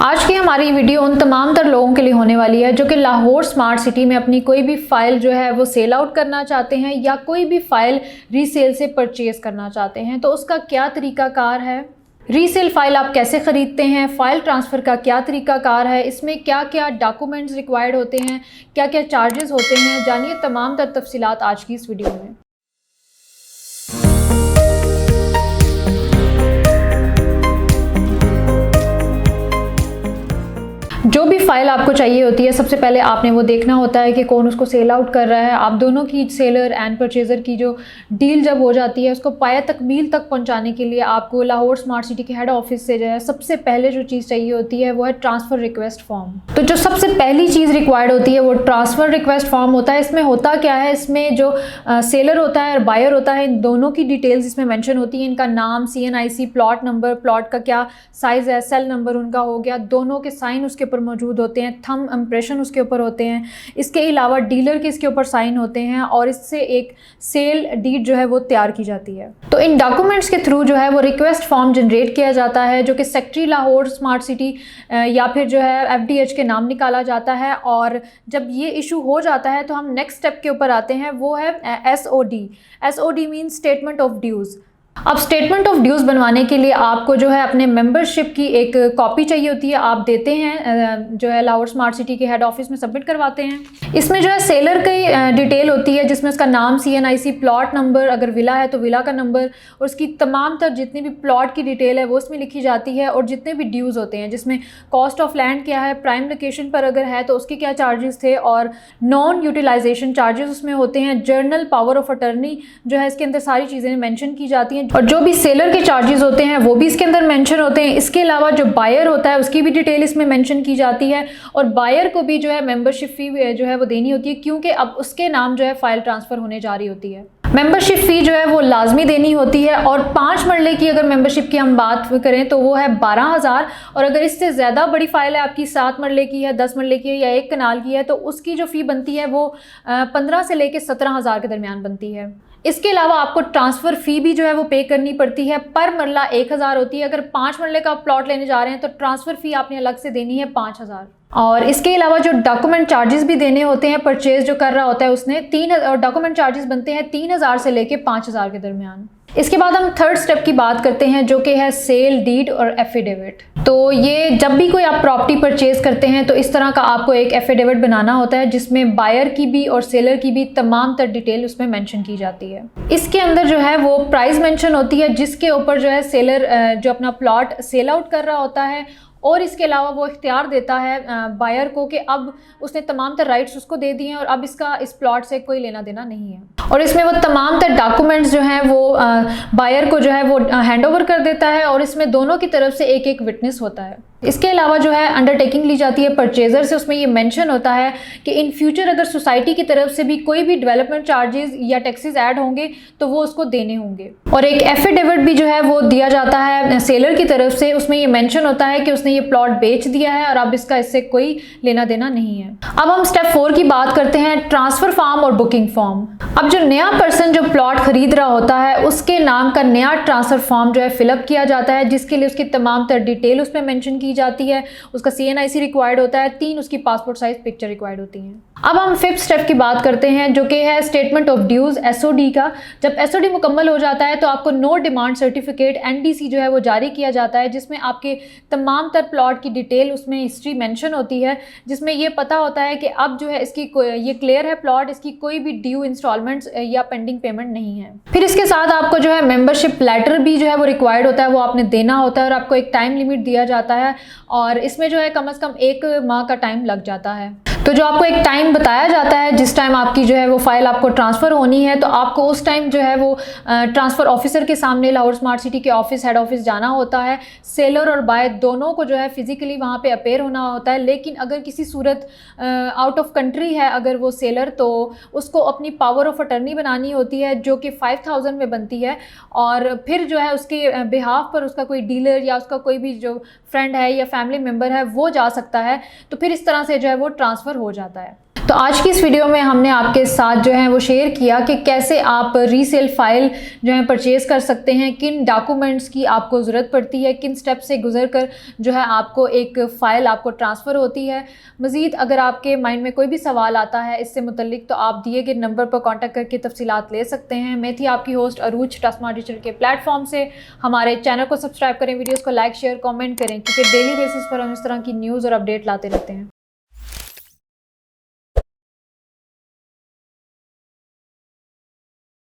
आज की हमारी वीडियो उन तमाम तर लोगों के लिए होने वाली है जो कि लाहौर स्मार्ट सिटी में अपनी कोई भी फ़ाइल जो है वो सेल आउट करना चाहते हैं या कोई भी फ़ाइल रीसेल से परचेज़ करना चाहते हैं। तो उसका क्या तरीक़ाकार है, रीसेल फ़ाइल आप कैसे ख़रीदते हैं, फ़ाइल ट्रांसफ़र का क्या तरीक़ाकार है, इसमें क्या क्या डॉक्यूमेंट्स रिक्वायर्ड होते हैं, क्या क्या चार्जेस होते हैं, जानिए तमाम तर तफसीलात आज की इस वीडियो में। जो भी फ़ाइल आपको चाहिए होती है, सबसे पहले आपने वो देखना होता है कि कौन उसको सेल आउट कर रहा है। आप दोनों की, सेलर एंड परचेज़र की जो डील जब हो जाती है, उसको पाया तकमील तक पहुंचाने के लिए आपको लाहौर स्मार्ट सिटी के हेड ऑफिस से जो है सबसे पहले जो चीज़ चाहिए होती है वो है ट्रांसफ़र रिक्वेस्ट फॉर्म। तो जो सबसे पहली चीज़ रिक्वायर्ड होती है वो ट्रांसफ़र रिक्वेस्ट फॉर्म होता है। इसमें होता क्या है, इसमें जो सेलर होता है और बायर होता है, इन दोनों की डिटेल्स इसमें मैंशन होती हैं। इनका नाम, CNIC, प्लॉट नंबर, प्लॉट का क्या साइज़ है, सेल नंबर उनका हो गया, दोनों के साइन उसके ऊपर मौजूद होते हैं, थंब इम्प्रेशन उसके ऊपर होते हैं। इसके अलावा डीलर के इसके ऊपर साइन होते हैं और इससे एक सेल डीड जो है वो तैयार की जाती है। तो इन डॉक्यूमेंट्स के थ्रू जो है वो रिक्वेस्ट फॉर्म जनरेट किया जाता है जो कि सेक्रेटरी लाहौर स्मार्ट सिटी या फिर जो है FDH के नाम निकाला जाता है। और जब ये इशू हो जाता है तो हम नेक्स्ट स्टेप के ऊपर आते हैं, वो है SOD। SOD means statement of dues. अब स्टेटमेंट ऑफ ड्यूज़ बनवाने के लिए आपको जो है अपने मेंबरशिप की एक कॉपी चाहिए होती है, आप देते हैं जो है लाहौर स्मार्ट सिटी के हेड ऑफिस में सबमिट करवाते हैं। इसमें जो है सेलर की डिटेल होती है जिसमें उसका नाम, CNIC, प्लॉट नंबर, अगर विला है तो विला का नंबर, और उसकी तमाम तर जितनी भी प्लॉट की डिटेल है वो उसमें लिखी जाती है। और जितने भी ड्यूज़ होते हैं जिसमें कॉस्ट ऑफ लैंड क्या है, प्राइम लोकेशन पर अगर है तो उसके क्या चार्जेस थे, और नॉन यूटिलाइजेशन चार्जेस उसमें होते हैं। जर्नल पावर ऑफ अटर्नी जो है इसके अंदर सारी चीज़ें मेंशन की जाती हैं, और जो भी सेलर के चार्जेस होते हैं वो भी इसके अंदर मेंशन होते हैं। इसके अलावा जो बायर होता है उसकी भी डिटेल इसमें मेंशन की जाती है, और बायर को भी जो है मेंबरशिप फ़ी जो है वो देनी होती है, क्योंकि अब उसके नाम जो है फ़ाइल ट्रांसफ़र होने जा रही होती है। मेंबरशिप फ़ी जो है वो लाजमी देनी होती है। और 5 मरले की अगर मेंबरशिप की हम बात करें तो वो है 12,000, और अगर इससे ज़्यादा बड़ी फ़ाइल है आपकी, 7 मरले की है, 10 मरले की है या 1 कनाल की है, तो उसकी जो फ़ी बनती है वो 15 से लेकर 17,000 के दरमियान बनती है। इसके अलावा आपको ट्रांसफ़र फ़ी भी जो है वो पे करनी पड़ती है। पर मरला 1,000 होती है। अगर 5 मरले का प्लॉट लेने जा रहे हैं तो ट्रांसफ़र फ़ी आपने अलग से देनी है 5,000। और इसके अलावा जो डॉक्यूमेंट चार्जेस भी देने होते हैं, परचेज जो कर रहा होता है उसने, 3 डॉक्यूमेंट चार्जेस बनते हैं 3,000 से लेके 5,000 के दरमियान। इसके बाद हम थर्ड स्टेप की बात करते हैं जो कि है सेल डीड और एफिडेविट। तो ये जब भी कोई आप प्रॉपर्टी परचेज करते हैं तो इस तरह का आपको एक एफिडेविट बनाना होता है जिसमें बायर की भी और सेलर की भी तमाम तर डिटेल उसमें मेंशन की जाती है। इसके अंदर जो है वो प्राइस मेंशन होती है जिसके ऊपर जो है सेलर जो अपना प्लॉट सेल आउट कर रहा होता है, और इसके अलावा वो इख्तियार देता है बायर को कि अब उसने तमाम तर राइट्स उसको दे दिए हैं और अब इसका इस प्लॉट से कोई लेना देना नहीं है। और इसमें वो तमाम तर डॉक्यूमेंट्स जो हैं वो बायर को जो है वो हैंड ओवर कर देता है, और इसमें दोनों की तरफ से एक एक विटनेस होता है। इसके अलावा जो है अंडरटेकिंग ली जाती है परचेज़र से, उसमें ये मेंशन होता है कि इन फ्यूचर अगर सोसाइटी की तरफ से भी कोई भी डेवलपमेंट चार्जेस या टैक्सेस ऐड होंगे तो वो उसको देने होंगे। और एक एफिडेविट भी जो है वो दिया जाता है सेलर की तरफ से, उसमें ये मेंशन होता है कि उसने ये प्लॉट बेच दिया है और अब इसका इससे कोई लेना देना नहीं है। अब हम स्टेप 4 की बात करते हैं, ट्रांसफ़र फॉर्म और बुकिंग फॉर्म। अब जो नया पर्सन जो प्लॉट खरीद रहा होता है उसके नाम का नया ट्रांसफ़र फॉर्म जो है फिलअप किया जाता है, जिसके लिए उसकी तमाम तर डिटेल उसमें मेंशन की जाती है। उसका CNIC रिक्वायर्ड होता है, 3 उसकी पासपोर्ट साइज पिक्चर रिक्वायर्ड होती हैं। अब हम 5th स्टेप की बात करते हैं जो कि है स्टेटमेंट ऑफ ड्यूज़, SOD का। जब SOD मुकम्मल हो जाता है तो आपको नो डिमांड सर्टिफिकेट NDC जो है वो जारी किया जाता है, जिसमें आपके तमाम तर प्लॉट की डिटेल, उसमें हिस्ट्री मेंशन होती है, जिसमें ये पता होता है कि अब जो है इसकी ये क्लियर है प्लॉट, इसकी कोई भी ड्यू इंस्टॉलमेंट्स या पेंडिंग पेमेंट नहीं है। फिर इसके साथ आपको जो है मेंबरशिप लेटर भी जो है वो रिक्वायर्ड होता है, वो आपने देना होता है, और आपको एक टाइम लिमिट दिया जाता है, और इसमें जो है कम से कम 1 माह का टाइम लग जाता है। तो जो आपको एक टाइम बताया जाता है जिस टाइम आपकी जो है वो फाइल आपको ट्रांसफ़र होनी है, तो आपको उस टाइम जो है वो ट्रांसफ़र ऑफिसर के सामने लाहौर स्मार्ट सिटी के ऑफिस, हेड ऑफिस जाना होता है। सेलर और बायर दोनों को जो है फिजिकली वहाँ पे अपेयर होना होता है। लेकिन अगर किसी सूरत आउट ऑफ कंट्री है अगर वो सेलर, तो उसको अपनी पावर ऑफ अटर्नी बनानी होती है जो कि 5,000 में बनती है, और फिर जो है उसके बिहाफ पर उसका कोई डीलर या उसका कोई भी जो फ्रेंड है या फैमिली मेम्बर है वो जा सकता है। तो फिर इस तरह से जो है वो ट्रांसफ़र हो जाता है। तो आज की इस वीडियो में हमने आपके साथ जो है वो शेयर किया कि कैसे आप रीसेल फ़ाइल जो है परचेज़ कर सकते हैं, किन डॉक्यूमेंट्स की आपको ज़रूरत पड़ती है, किन स्टेप से गुजर कर जो है आपको एक फ़ाइल आपको ट्रांसफ़र होती है। मज़ीद अगर आपके माइंड में कोई भी सवाल आता है इससे मुतल्लिक तो आप दिए गए नंबर पर कॉन्टैक्ट करके तफसीलात ले सकते हैं। मैं थी आपकी होस्ट अरूज टस्मा डिजिटल के प्लेटफॉर्म से। हमारे चैनल को सब्सक्राइब करें, वीडियोज़ को लाइक शेयर कमेंट करें, क्योंकि डेली बेसिस पर हम इस तरह की न्यूज़ और अपडेट लाते रहते हैं।